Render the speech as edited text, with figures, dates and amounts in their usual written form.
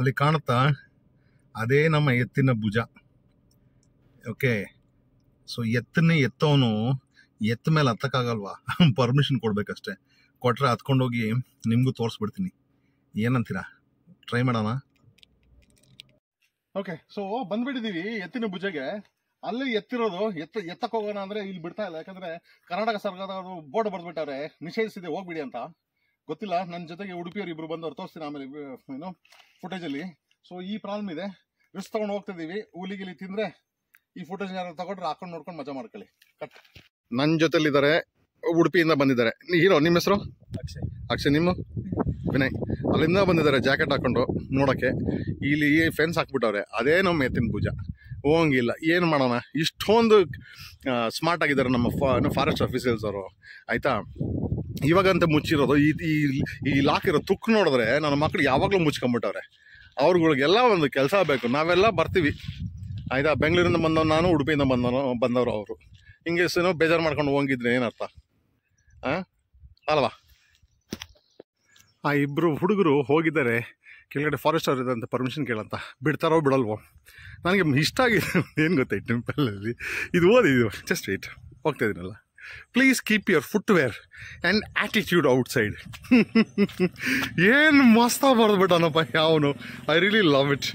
ಅಲ್ಲಿ ಕಾಣುತ್ತಾ ಅದೇ ನಮ್ಮ ಎತ್ತಿನ ಭುಜ. ಓಕೆ, ಸೊ ಎತ್ತನ್ನೇ ಎತ್ತವನು ಎತ್ತ ಮೇಲೆ ಹತ್ತಕ್ಕಾಗಲ್ವಾ, ಪರ್ಮಿಷನ್ ಕೊಡ್ಬೇಕಷ್ಟೆ. ಕೊಟ್ರೆ ಹತ್ಕೊಂಡೋಗಿ ನಿಮಗೂ ತೋರಿಸ್ಬಿಡ್ತೀನಿ. ಏನಂತೀರಾ? ಟ್ರೈ ಮಾಡೋಣ. ಓಕೆ, ಸೊ ಬಂದ್ಬಿಟ್ಟಿದೀವಿ ಎತ್ತಿನ ಭುಜಗೆ. ಅಲ್ಲಿ ಎತ್ತಿರೋದು ಎತ್ತಕ್ಕೆ ಹೋಗೋಣ ಅಂದ್ರೆ ಇಲ್ಲಿ ಬಿಡ್ತಾ ಇಲ್ಲ. ಯಾಕಂದ್ರೆ ಕರ್ನಾಟಕ ಸರ್ಕಾರ ಬೋರ್ಡ್ ಬರ್ದ್ಬಿಟ್ಟವ್ರೆ, ನಿಷೇಧಿಸಿದೆ ಹೋಗ್ಬಿಡಿ ಅಂತ. ಗೊತ್ತಿಲ್ಲ, ನನ್ನ ಜೊತೆಗೆ ಉಡುಪಿಯವ್ರು ಇಬ್ರು ಬಂದವ್ರು, ತೋರಿಸ್ತೀನಿ ಆಮೇಲೆ ಏನು ಫುಟೇಜ್ ಅಲ್ಲಿ. ಸೊ ಈ ಪ್ರಾಬ್ಲಮ್ ಇದೆ, ರಿಸ್ಕ್ ತಗೊಂಡು ಹೋಗ್ತಾ ಇದೀವಿ. ಹುಲಿಗಿಲಿ ತಿಂದ್ರೆ ಈ ಫುಟೇಜ್ ಯಾರು ತಗೊಂಡ್ರೆ ಹಾಕೊಂಡು ನೋಡ್ಕೊಂಡು ಮಜಾ ಮಾಡ್ಕೊಳ್ಳಿ. ಕಟ್. ನನ್ನ ಜೊತೆಲಿದ್ದಾರೆ, ಉಡುಪಿಯಿಂದ ಬಂದಿದ್ದಾರೆ. ಹೀರೋ, ನಿಮ್ಮ ಹೆಸರು? ಅಕ್ಷಯ್. ನಿಮ್ಮ? ವಿನಯ್. ಅಲ್ಲಿಂದ ಬಂದಿದ್ದಾರೆ ಜಾಕೆಟ್ ಹಾಕೊಂಡು ನೋಡೋಕ್ಕೆ. ಇಲ್ಲಿ ಫೆನ್ಸ್ ಹಾಕ್ಬಿಟ್ಟವ್ರೆ, ಅದೇ ನಮ್ಮ ಎತ್ತಿನ ಭುಜ. ಹೋಗಂಗಿಲ್ಲ, ಏನು ಮಾಡೋಣ. ಇಷ್ಟೊಂದು ಸ್ಮಾರ್ಟ್ ಆಗಿದ್ದಾರೆ ನಮ್ಮ ಫಾರೆಸ್ಟ್ ಆಫೀಸರ್ಸ್ ಅವರು, ಆಯಿತಾ. ಇವಾಗಂತ ಮುಚ್ಚಿರೋದು ಈ ಲಾಕ್ ಇರೋ ತುಕ್ಕು ನೋಡಿದ್ರೆ ನನ್ನ ಮಕ್ಕಳು ಯಾವಾಗಲೂ ಮುಚ್ಕೊಂಡ್ಬಿಟ್ಟವ್ರೆ. ಅವ್ರುಗಳಿಗೆಲ್ಲ ಒಂದು ಕೆಲಸ ಬೇಕು, ನಾವೆಲ್ಲ ಬರ್ತೀವಿ ಆಯಿತಾ. ಬೆಂಗಳೂರಿಂದ ಬಂದವ್ ನಾನು, ಉಡುಪಿಯಿಂದ ಬಂದವರು ಅವರು. ಹಿಂಗೆ ಬೇಜಾರು ಮಾಡ್ಕೊಂಡು ಹೋಗಿದ್ರೆ ಏನರ್ಥ ಅಲ್ವಾ. ಆ ಇಬ್ಬರು ಹುಡುಗರು ಹೋಗಿದ್ದಾರೆ ಕೆಳಗಡೆ, ಫಾರೆಸ್ಟ್ ಅವ್ರು ಇದೆ ಅಂತ ಪರ್ಮಿಷನ್ ಕೇಳಂತ. ಬಿಡ್ತಾರೋ ಬಿಡಲ್ವೋ ನನಗೆ ಇಷ್ಟ ಆಗಿದೆ. ಏನು ಗೊತ್ತಾಯ್ತು, ಟೆಂಪಲಲ್ಲಿ ಇದು ಓದಿದ್ದು. ಜಸ್ಟ್ ವೇಟ್, ಹೋಗ್ತಾ ಇದೀನಲ್ಲ. Please keep your footwear and attitude outside. ಏನು ಮಸ್ತಾಗಿ ಬರೆದ್ಬಿಟ್ಟನಪ್ಪ ಯಾವನು. I really love it.